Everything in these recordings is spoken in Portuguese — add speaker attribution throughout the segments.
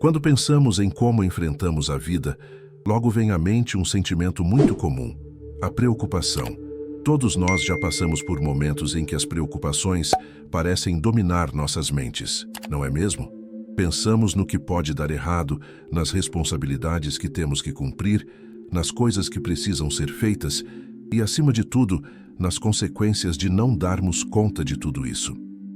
Speaker 1: Quando pensamos em como enfrentamos a vida, logo vem à mente um sentimento muito comum: a preocupação. Todos nós já passamos por momentos em que as preocupações parecem dominar nossas mentes, não é mesmo? Pensamos no que pode dar errado, nas responsabilidades que temos que cumprir, nas coisas que precisam ser feitas e, acima de tudo, nas consequências de não darmos conta de tudo isso.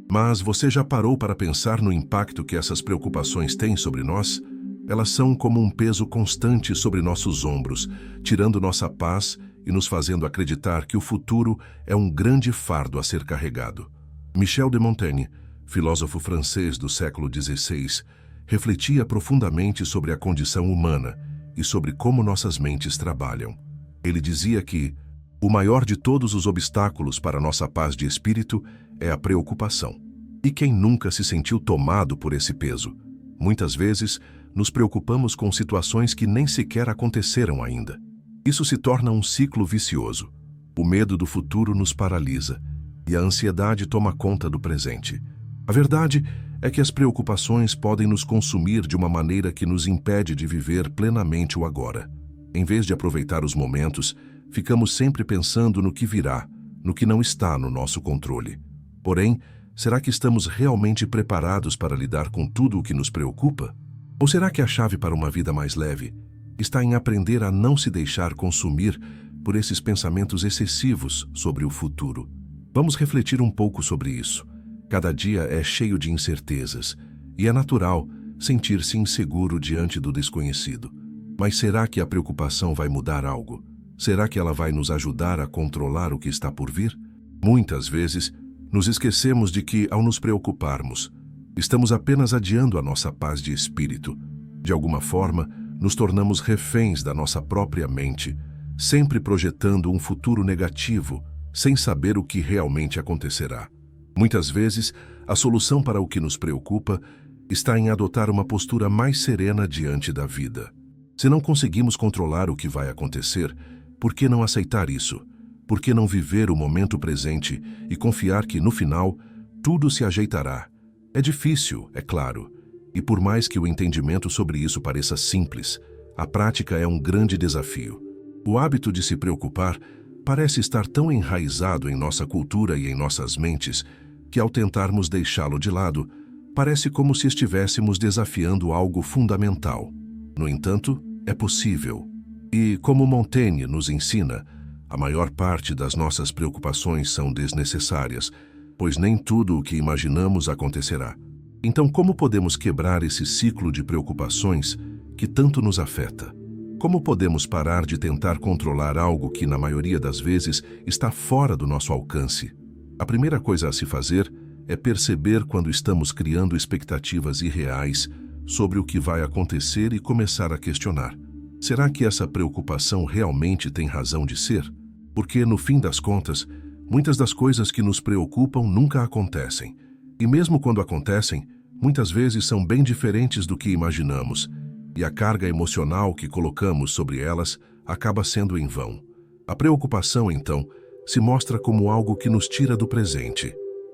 Speaker 1: Mas você já parou para pensar no impacto que essas preocupações têm sobre nós? Elas são como um peso constante sobre nossos ombros, tirando nossa paz e nos fazendo acreditar que o futuro é um grande fardo a ser carregado. Michel de Montaigne, filósofo francês do século XVI, refletia profundamente sobre a condição humana e sobre como nossas mentes trabalham. Ele dizia que o maior de todos os obstáculos para nossa paz de espírito é a preocupação. E quem nunca se sentiu tomado por esse peso? Muitas vezes, nos preocupamos com situações que nem sequer aconteceram ainda. Isso se torna um ciclo vicioso. O medo do futuro nos paralisa e a ansiedade toma conta do presente. A verdade é que as preocupações podem nos consumir de uma maneira que nos impede de viver plenamente o agora. Em vez de aproveitar os momentos, ficamos sempre pensando no que virá, no que não está no nosso controle. Porém, será que estamos realmente preparados para lidar com tudo o que nos preocupa? Ou será que a chave para uma vida mais leve está em aprender a não se deixar consumir por esses pensamentos excessivos sobre o futuro? Vamos refletir um pouco sobre isso. Cada dia é cheio de incertezas e é natural sentir-se inseguro diante do desconhecido. Mas será que a preocupação vai mudar algo? Será que ela vai nos ajudar a controlar o que está por vir? Muitas vezes, nos esquecemos de que, ao nos preocuparmos, estamos apenas adiando a nossa paz de espírito. De alguma forma, nos tornamos reféns da nossa própria mente, sempre projetando um futuro negativo, sem saber o que realmente acontecerá. Muitas vezes, a solução para o que nos preocupa está em adotar uma postura mais serena diante da vida. Se não conseguimos controlar o que vai acontecer, por que não aceitar isso? Por que não viver o momento presente e confiar que, no final, tudo se ajeitará? É difícil, é claro, e por mais que o entendimento sobre isso pareça simples, a prática é um grande desafio. O hábito de se preocupar parece estar tão enraizado em nossa cultura e em nossas mentes que, ao tentarmos deixá-lo de lado, parece como se estivéssemos desafiando algo fundamental. No entanto, é possível. E, como Montaigne nos ensina, a maior parte das nossas preocupações são desnecessárias, pois nem tudo o que imaginamos acontecerá. Então, como podemos quebrar esse ciclo de preocupações que tanto nos afeta? Como podemos parar de tentar controlar algo que, na maioria das vezes, está fora do nosso alcance? A primeira coisa a se fazer é perceber quando estamos criando expectativas irreais sobre o que vai acontecer e começar a questionar: será que essa preocupação realmente tem razão de ser? Porque, no fim das contas, muitas das coisas que nos preocupam nunca acontecem. E mesmo quando acontecem, muitas vezes são bem diferentes do que imaginamos, e a carga emocional que colocamos sobre elas acaba sendo em vão. A preocupação, então, se mostra como algo que nos tira do presente,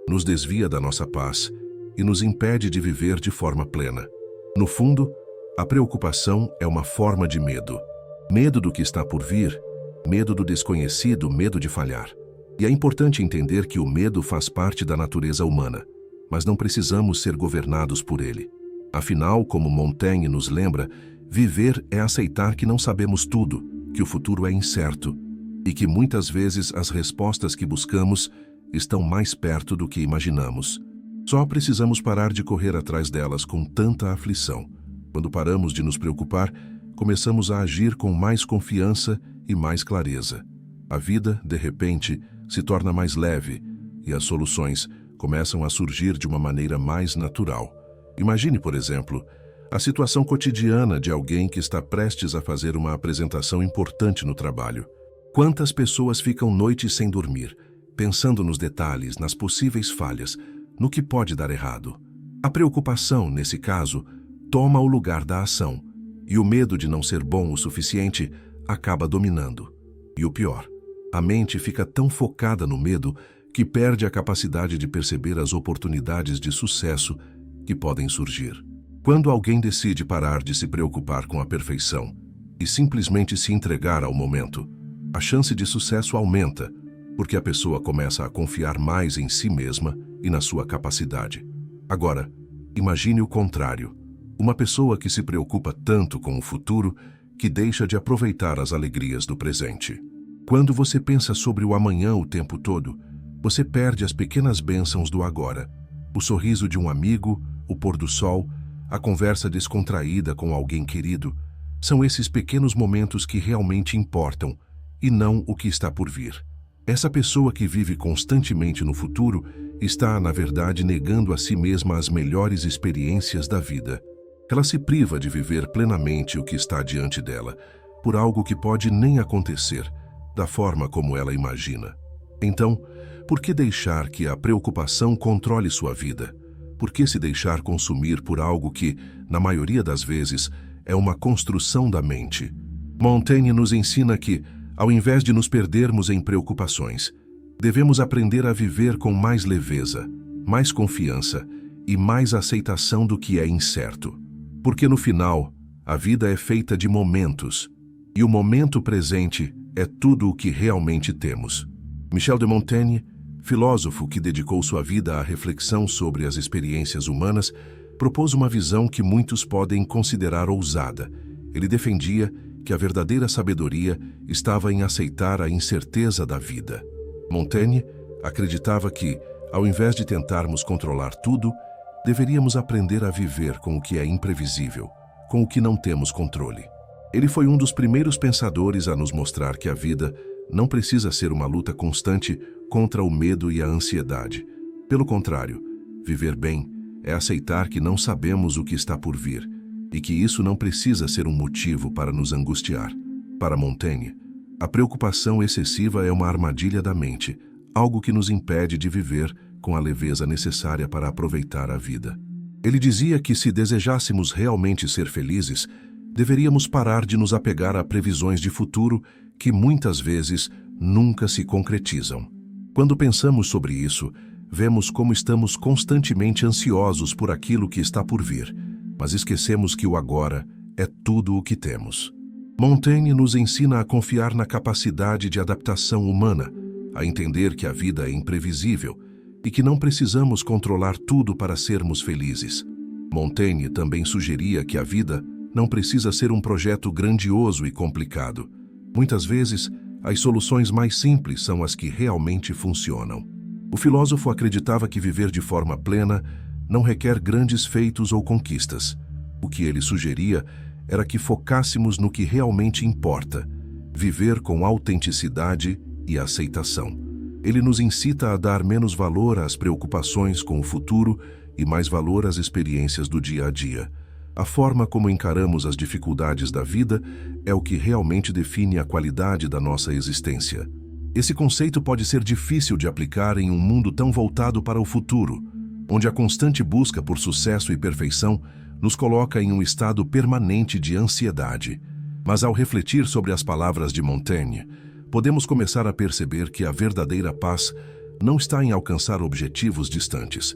Speaker 1: nos desvia da nossa paz e nos impede de viver de forma plena. No fundo, a preocupação é uma forma de medo. Medo do que está por vir, medo do desconhecido, medo de falhar. E é importante entender que o medo faz parte da natureza humana, mas não precisamos ser governados por ele. Afinal, como Montaigne nos lembra, viver é aceitar que não sabemos tudo, que o futuro é incerto e que muitas vezes as respostas que buscamos estão mais perto do que imaginamos. Só precisamos parar de correr atrás delas com tanta aflição. Quando paramos de nos preocupar, começamos a agir com mais confiança e mais clareza. A vida, de repente, se torna mais leve e as soluções começam a surgir de uma maneira mais natural. Imagine, por exemplo, a situação cotidiana de alguém que está prestes a fazer uma apresentação importante no trabalho. Quantas pessoas ficam noites sem dormir, pensando nos detalhes, nas possíveis falhas, no que pode dar errado? A preocupação, nesse caso, toma o lugar da ação, e o medo de não ser bom o suficiente acaba dominando. E o pior, a mente fica tão focada no medo que perde a capacidade de perceber as oportunidades de sucesso que podem surgir. Quando alguém decide parar de se preocupar com a perfeição e simplesmente se entregar ao momento, a chance de sucesso aumenta, porque a pessoa começa a confiar mais em si mesma e na sua capacidade. Agora, imagine o contrário. Uma pessoa que se preocupa tanto com o futuro que deixa de aproveitar as alegrias do presente. Quando você pensa sobre o amanhã o tempo todo, você perde as pequenas bênçãos do agora. O sorriso de um amigo, o pôr do sol, a conversa descontraída com alguém querido. São esses pequenos momentos que realmente importam, e não o que está por vir. Essa pessoa que vive constantemente no futuro está, na verdade, negando a si mesma as melhores experiências da vida. Ela se priva de viver plenamente o que está diante dela, por algo que pode nem acontecer, da forma como ela imagina. Então, por que deixar que a preocupação controle sua vida? Por que se deixar consumir por algo que, na maioria das vezes, é uma construção da mente? Montaigne nos ensina que, ao invés de nos perdermos em preocupações, devemos aprender a viver com mais leveza, mais confiança e mais aceitação do que é incerto. Porque no final, a vida é feita de momentos, e o momento presente é tudo o que realmente temos. Michel de Montaigne, filósofo que dedicou sua vida à reflexão sobre as experiências humanas, propôs uma visão que muitos podem considerar ousada. Ele defendia que a verdadeira sabedoria estava em aceitar a incerteza da vida. Montaigne acreditava que, ao invés de tentarmos controlar tudo, deveríamos aprender a viver com o que é imprevisível, com o que não temos controle. Ele foi um dos primeiros pensadores a nos mostrar que a vida não precisa ser uma luta constante contra o medo e a ansiedade. Pelo contrário, viver bem é aceitar que não sabemos o que está por vir e que isso não precisa ser um motivo para nos angustiar. Para Montaigne, a preocupação excessiva é uma armadilha da mente, algo que nos impede de viver com a leveza necessária para aproveitar a vida. Ele dizia que se desejássemos realmente ser felizes, deveríamos parar de nos apegar a previsões de futuro que muitas vezes nunca se concretizam. Quando pensamos sobre isso, vemos como estamos constantemente ansiosos por aquilo que está por vir, mas esquecemos que o agora é tudo o que temos. Montaigne nos ensina a confiar na capacidade de adaptação humana, a entender que a vida é imprevisível e que não precisamos controlar tudo para sermos felizes. Montaigne também sugeria que a vida não precisa ser um projeto grandioso e complicado. Muitas vezes, as soluções mais simples são as que realmente funcionam. O filósofo acreditava que viver de forma plena não requer grandes feitos ou conquistas. O que ele sugeria era que focássemos no que realmente importa, viver com autenticidade e aceitação. Ele nos incita a dar menos valor às preocupações com o futuro e mais valor às experiências do dia a dia. A forma como encaramos as dificuldades da vida é o que realmente define a qualidade da nossa existência. Esse conceito pode ser difícil de aplicar em um mundo tão voltado para o futuro, onde a constante busca por sucesso e perfeição nos coloca em um estado permanente de ansiedade. Mas ao refletir sobre as palavras de Montaigne, podemos começar a perceber que a verdadeira paz não está em alcançar objetivos distantes,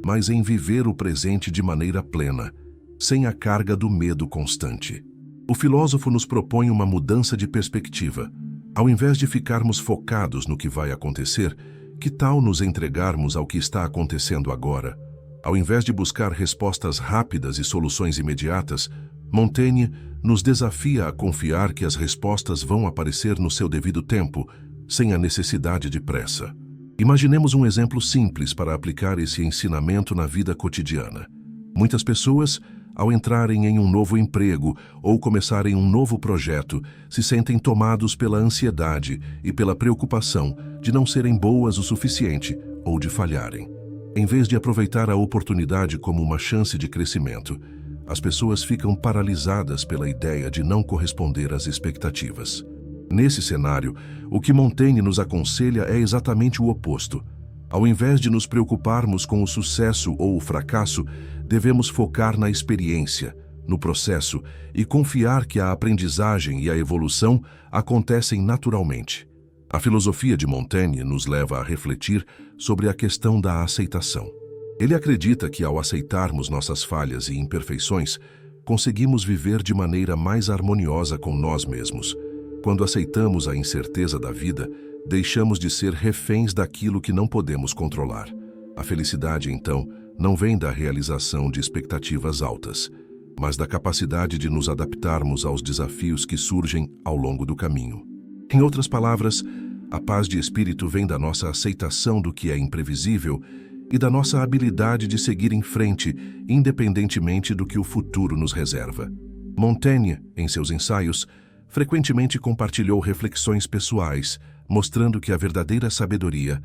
Speaker 1: mas em viver o presente de maneira plena, sem a carga do medo constante. O filósofo nos propõe uma mudança de perspectiva. Ao invés de ficarmos focados no que vai acontecer, que tal nos entregarmos ao que está acontecendo agora? Ao invés de buscar respostas rápidas e soluções imediatas, Montaigne nos desafia a confiar que as respostas vão aparecer no seu devido tempo, sem a necessidade de pressa. Imaginemos um exemplo simples para aplicar esse ensinamento na vida cotidiana. Muitas pessoas, ao entrarem em um novo emprego ou começarem um novo projeto, se sentem tomados pela ansiedade e pela preocupação de não serem boas o suficiente ou de falharem. Em vez de aproveitar a oportunidade como uma chance de crescimento, as pessoas ficam paralisadas pela ideia de não corresponder às expectativas. Nesse cenário, o que Montaigne nos aconselha é exatamente o oposto. Ao invés de nos preocuparmos com o sucesso ou o fracasso, devemos focar na experiência, no processo e confiar que a aprendizagem e a evolução acontecem naturalmente. A filosofia de Montaigne nos leva a refletir sobre a questão da aceitação. Ele acredita que, ao aceitarmos nossas falhas e imperfeições, conseguimos viver de maneira mais harmoniosa com nós mesmos. Quando aceitamos a incerteza da vida, deixamos de ser reféns daquilo que não podemos controlar. A felicidade, então, não vem da realização de expectativas altas, mas da capacidade de nos adaptarmos aos desafios que surgem ao longo do caminho. Em outras palavras, a paz de espírito vem da nossa aceitação do que é imprevisível e da nossa habilidade de seguir em frente, independentemente do que o futuro nos reserva. Montaigne, em seus ensaios, frequentemente compartilhou reflexões pessoais, mostrando que a verdadeira sabedoria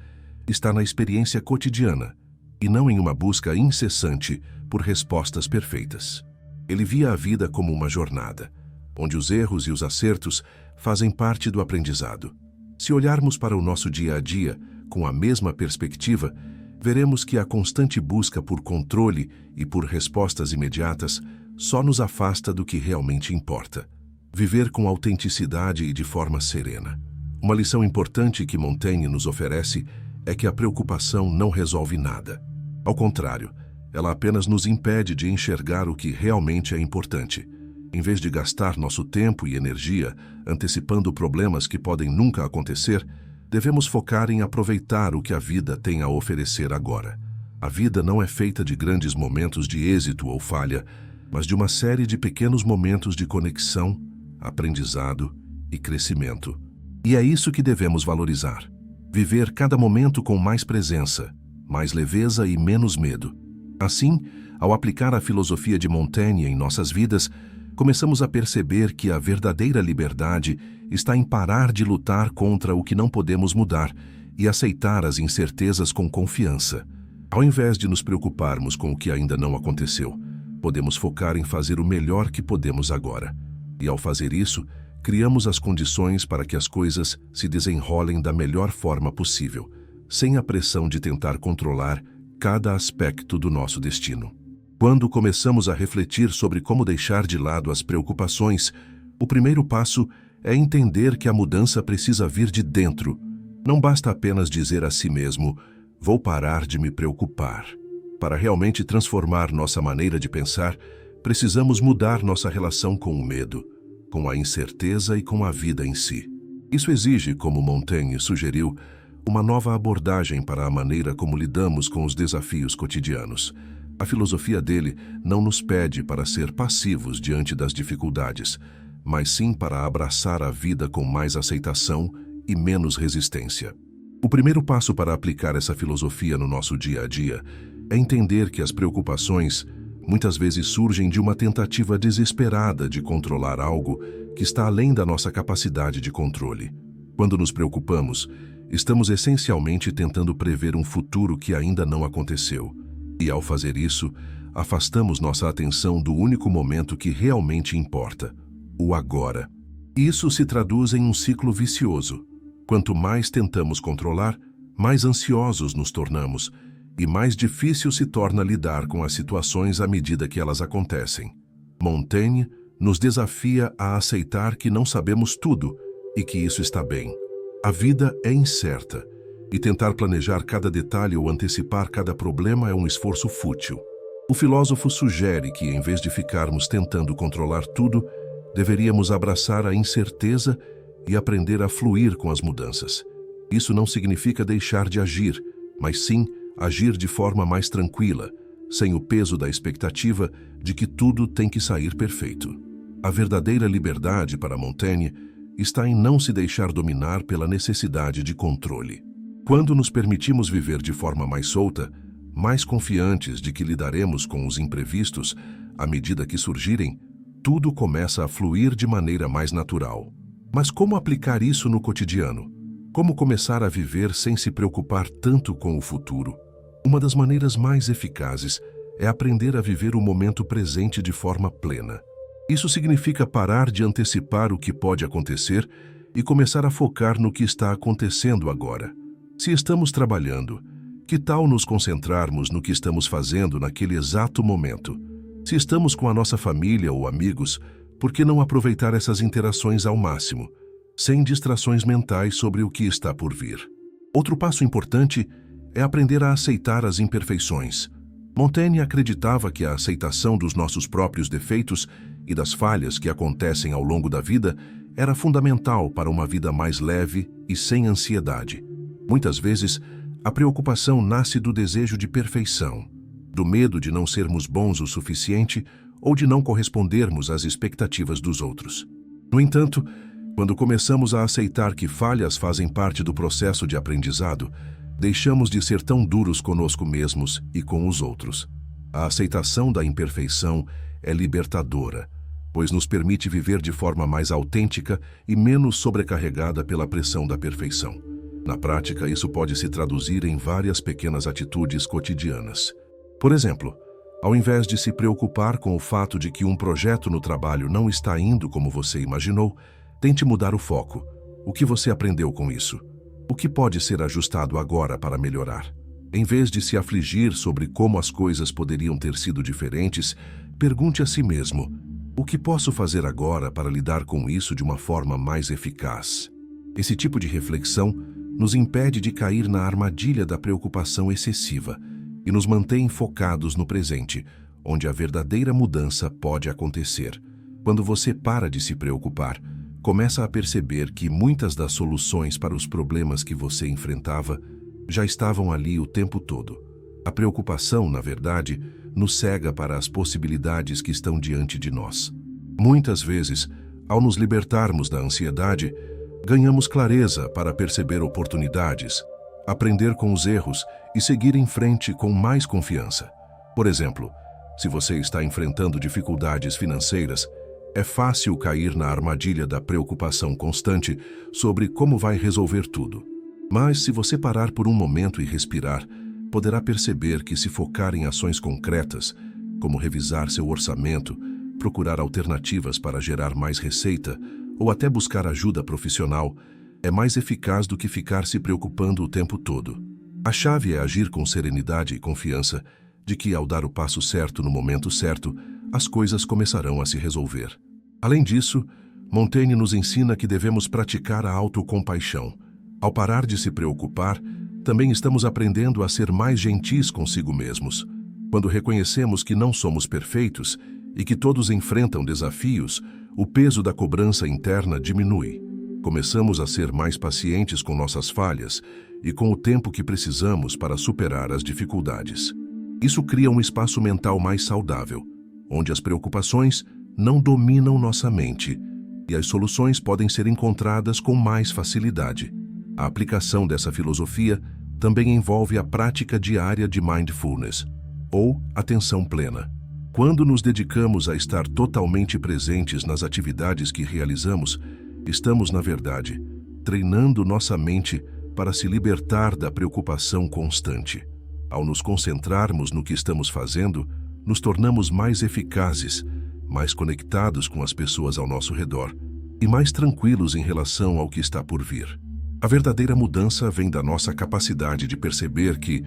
Speaker 1: está na experiência cotidiana e não em uma busca incessante por respostas perfeitas. Ele via a vida como uma jornada, onde os erros e os acertos fazem parte do aprendizado. Se olharmos para o nosso dia a dia com a mesma perspectiva, veremos que a constante busca por controle e por respostas imediatas só nos afasta do que realmente importa. Viver com autenticidade e de forma serena. Uma lição importante que Montaigne nos oferece é que a preocupação não resolve nada. Ao contrário, ela apenas nos impede de enxergar o que realmente é importante. Em vez de gastar nosso tempo e energia antecipando problemas que podem nunca acontecer, devemos focar em aproveitar o que a vida tem a oferecer agora. A vida não é feita de grandes momentos de êxito ou falha, mas de uma série de pequenos momentos de conexão, aprendizado e crescimento. E é isso que devemos valorizar. Viver cada momento com mais presença, mais leveza e menos medo. Assim, ao aplicar a filosofia de Montaigne em nossas vidas, começamos a perceber que a verdadeira liberdade está em parar de lutar contra o que não podemos mudar e aceitar as incertezas com confiança. Ao invés de nos preocuparmos com o que ainda não aconteceu, podemos focar em fazer o melhor que podemos agora. E ao fazer isso, criamos as condições para que as coisas se desenrolem da melhor forma possível, sem a pressão de tentar controlar cada aspecto do nosso destino. Quando começamos a refletir sobre como deixar de lado as preocupações, o primeiro passo é entender que a mudança precisa vir de dentro. Não basta apenas dizer a si mesmo, vou parar de me preocupar. Para realmente transformar nossa maneira de pensar, precisamos mudar nossa relação com o medo, com a incerteza e com a vida em si. Isso exige, como Montaigne sugeriu, uma nova abordagem para a maneira como lidamos com os desafios cotidianos. A filosofia dele não nos pede para ser passivos diante das dificuldades, mas sim para abraçar a vida com mais aceitação e menos resistência. O primeiro passo para aplicar essa filosofia no nosso dia a dia é entender que as preocupações muitas vezes surgem de uma tentativa desesperada de controlar algo que está além da nossa capacidade de controle. Quando nos preocupamos, estamos essencialmente tentando prever um futuro que ainda não aconteceu. E ao fazer isso, afastamos nossa atenção do único momento que realmente importa, o agora. Isso se traduz em um ciclo vicioso. Quanto mais tentamos controlar, mais ansiosos nos tornamos, e mais difícil se torna lidar com as situações à medida que elas acontecem. Montaigne nos desafia a aceitar que não sabemos tudo e que isso está bem. A vida é incerta, e tentar planejar cada detalhe ou antecipar cada problema é um esforço fútil. O filósofo sugere que, em vez de ficarmos tentando controlar tudo, deveríamos abraçar a incerteza e aprender a fluir com as mudanças. Isso não significa deixar de agir, mas sim agir de forma mais tranquila, sem o peso da expectativa de que tudo tem que sair perfeito. A verdadeira liberdade para Montaigne está em não se deixar dominar pela necessidade de controle. Quando nos permitimos viver de forma mais solta, mais confiantes de que lidaremos com os imprevistos, à medida que surgirem, tudo começa a fluir de maneira mais natural. Mas como aplicar isso no cotidiano? Como começar a viver sem se preocupar tanto com o futuro? Uma das maneiras mais eficazes é aprender a viver o momento presente de forma plena. Isso significa parar de antecipar o que pode acontecer e começar a focar no que está acontecendo agora. Se estamos trabalhando, que tal nos concentrarmos no que estamos fazendo naquele exato momento? Se estamos com a nossa família ou amigos, por que não aproveitar essas interações ao máximo, sem distrações mentais sobre o que está por vir? Outro passo importante é aprender a aceitar as imperfeições. Montaigne acreditava que a aceitação dos nossos próprios defeitos e das falhas que acontecem ao longo da vida era fundamental para uma vida mais leve e sem ansiedade. Muitas vezes, a preocupação nasce do desejo de perfeição, do medo de não sermos bons o suficiente ou de não correspondermos às expectativas dos outros. No entanto, quando começamos a aceitar que falhas fazem parte do processo de aprendizado, deixamos de ser tão duros conosco mesmos e com os outros. A aceitação da imperfeição é libertadora, pois nos permite viver de forma mais autêntica e menos sobrecarregada pela pressão da perfeição. Na prática, isso pode se traduzir em várias pequenas atitudes cotidianas. Por exemplo, ao invés de se preocupar com o fato de que um projeto no trabalho não está indo como você imaginou, tente mudar o foco. O que você aprendeu com isso? O que pode ser ajustado agora para melhorar? Em vez de se afligir sobre como as coisas poderiam ter sido diferentes, pergunte a si mesmo: o que posso fazer agora para lidar com isso de uma forma mais eficaz? Esse tipo de reflexão nos impede de cair na armadilha da preocupação excessiva e nos mantém focados no presente, onde a verdadeira mudança pode acontecer. Quando você para de se preocupar, começa a perceber que muitas das soluções para os problemas que você enfrentava já estavam ali o tempo todo. A preocupação, na verdade, nos cega para as possibilidades que estão diante de nós. Muitas vezes, ao nos libertarmos da ansiedade, ganhamos clareza para perceber oportunidades, aprender com os erros e seguir em frente com mais confiança. Por exemplo, se você está enfrentando dificuldades financeiras, é fácil cair na armadilha da preocupação constante sobre como vai resolver tudo. Mas se você parar por um momento e respirar, poderá perceber que se focar em ações concretas, como revisar seu orçamento, procurar alternativas para gerar mais receita ou até buscar ajuda profissional, é mais eficaz do que ficar se preocupando o tempo todo. A chave é agir com serenidade e confiança de que, ao dar o passo certo no momento certo, as coisas começarão a se resolver. Além disso, Montaigne nos ensina que devemos praticar a autocompaixão. Ao parar de se preocupar, também estamos aprendendo a ser mais gentis consigo mesmos. Quando reconhecemos que não somos perfeitos e que todos enfrentam desafios, o peso da cobrança interna diminui. Começamos a ser mais pacientes com nossas falhas e com o tempo que precisamos para superar as dificuldades. Isso cria um espaço mental mais saudável, onde as preocupações não dominam nossa mente e as soluções podem ser encontradas com mais facilidade. A aplicação dessa filosofia também envolve a prática diária de mindfulness, ou atenção plena. Quando nos dedicamos a estar totalmente presentes nas atividades que realizamos, estamos, na verdade, treinando nossa mente para se libertar da preocupação constante. Ao nos concentrarmos no que estamos fazendo, nos tornamos mais eficazes, mais conectados com as pessoas ao nosso redor e mais tranquilos em relação ao que está por vir. A verdadeira mudança vem da nossa capacidade de perceber que,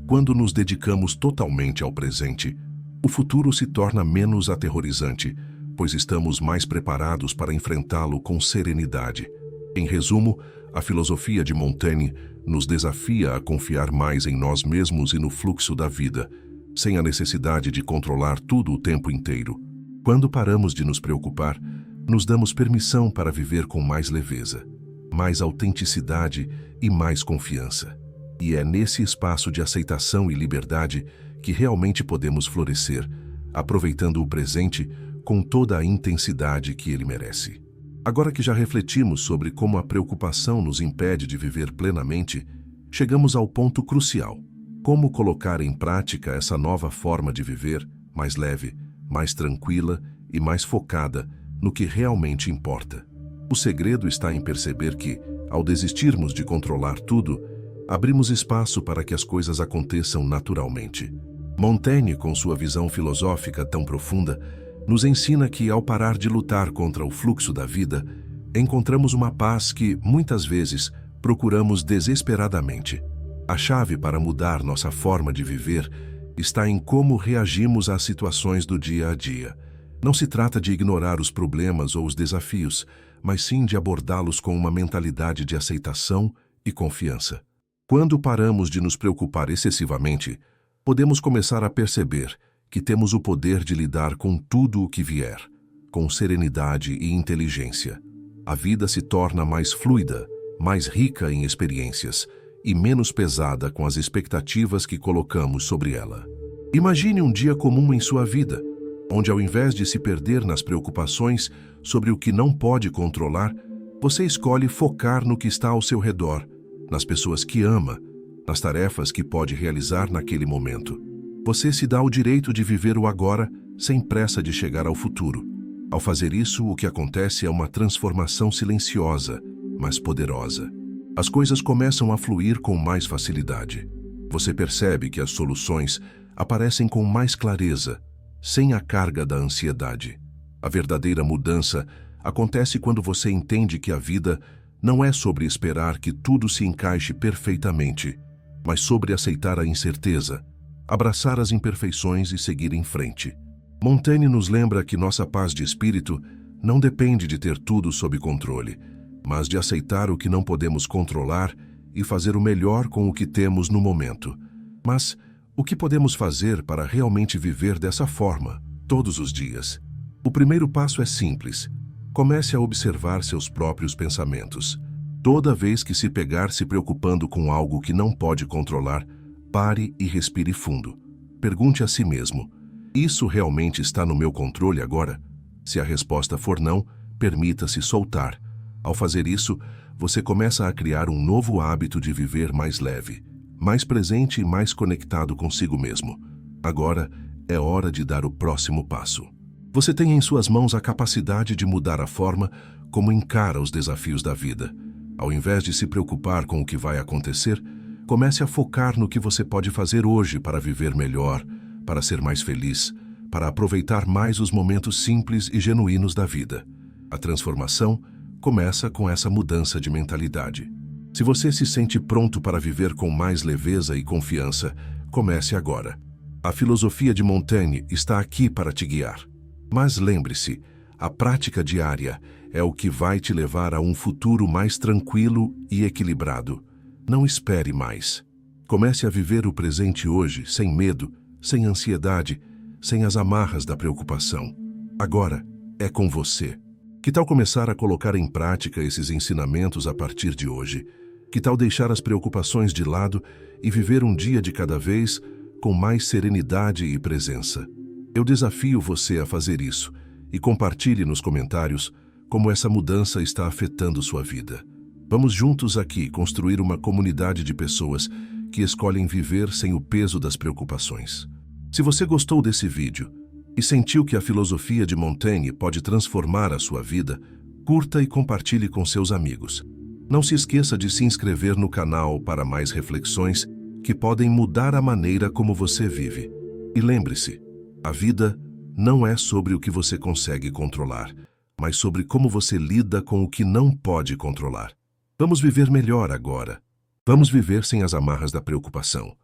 Speaker 1: quando nos dedicamos totalmente ao presente, o futuro se torna menos aterrorizante, pois estamos mais preparados para enfrentá-lo com serenidade. Em resumo, a filosofia de Montaigne nos desafia a confiar mais em nós mesmos e no fluxo da vida, sem a necessidade de controlar tudo o tempo inteiro. Quando paramos de nos preocupar, nos damos permissão para viver com mais leveza, mais autenticidade e mais confiança. E é nesse espaço de aceitação e liberdade que realmente podemos florescer, aproveitando o presente com toda a intensidade que ele merece. Agora que já refletimos sobre como a preocupação nos impede de viver plenamente, chegamos ao ponto crucial: como colocar em prática essa nova forma de viver, mais leve, mais tranquila e mais focada no que realmente importa. O segredo está em perceber que, ao desistirmos de controlar tudo, abrimos espaço para que as coisas aconteçam naturalmente. Montaigne, com sua visão filosófica tão profunda, nos ensina que, ao parar de lutar contra o fluxo da vida, encontramos uma paz que, muitas vezes, procuramos desesperadamente. A chave para mudar nossa forma de viver está em como reagimos às situações do dia a dia. Não se trata de ignorar os problemas ou os desafios, mas sim de abordá-los com uma mentalidade de aceitação e confiança. Quando paramos de nos preocupar excessivamente, podemos começar a perceber que temos o poder de lidar com tudo o que vier, com serenidade e inteligência. A vida se torna mais fluida, mais rica em experiências e menos pesada com as expectativas que colocamos sobre ela. Imagine um dia comum em sua vida, onde ao invés de se perder nas preocupações sobre o que não pode controlar, você escolhe focar no que está ao seu redor, nas pessoas que ama, nas tarefas que pode realizar naquele momento. Você se dá o direito de viver o agora sem pressa de chegar ao futuro. Ao fazer isso, o que acontece é uma transformação silenciosa, mas poderosa. As coisas começam a fluir com mais facilidade. Você percebe que as soluções aparecem com mais clareza, sem a carga da ansiedade. A verdadeira mudança acontece quando você entende que a vida não é sobre esperar que tudo se encaixe perfeitamente, mas sobre aceitar a incerteza, abraçar as imperfeições e seguir em frente. Montaigne nos lembra que nossa paz de espírito não depende de ter tudo sob controle, mas de aceitar o que não podemos controlar e fazer o melhor com o que temos no momento. Mas o que podemos fazer para realmente viver dessa forma, todos os dias? O primeiro passo é simples. Comece a observar seus próprios pensamentos. Toda vez que se pegar se preocupando com algo que não pode controlar, pare e respire fundo. Pergunte a si mesmo: isso realmente está no meu controle agora? Se a resposta for não, permita-se soltar. Ao fazer isso, você começa a criar um novo hábito de viver mais leve, mais presente e mais conectado consigo mesmo. Agora é hora de dar o próximo passo. Você tem em suas mãos a capacidade de mudar a forma como encara os desafios da vida. Ao invés de se preocupar com o que vai acontecer, comece a focar no que você pode fazer hoje para viver melhor, para ser mais feliz, para aproveitar mais os momentos simples e genuínos da vida. A transformação começa com essa mudança de mentalidade. Se você se sente pronto para viver com mais leveza e confiança, comece agora. A filosofia de Montaigne está aqui para te guiar. Mas lembre-se, a prática diária é o que vai te levar a um futuro mais tranquilo e equilibrado. Não espere mais. Comece a viver o presente hoje, sem medo, sem ansiedade, sem as amarras da preocupação. Agora é com você. Que tal começar a colocar em prática esses ensinamentos a partir de hoje? Que tal deixar as preocupações de lado e viver um dia de cada vez com mais serenidade e presença? Eu desafio você a fazer isso e compartilhe nos comentários como essa mudança está afetando sua vida. Vamos juntos aqui construir uma comunidade de pessoas que escolhem viver sem o peso das preocupações. Se você gostou desse vídeo e sentiu que a filosofia de Montaigne pode transformar a sua vida, curta e compartilhe com seus amigos. Não se esqueça de se inscrever no canal para mais reflexões que podem mudar a maneira como você vive. E lembre-se, a vida não é sobre o que você consegue controlar, mas sobre como você lida com o que não pode controlar. Vamos viver melhor agora. Vamos viver sem as amarras da preocupação.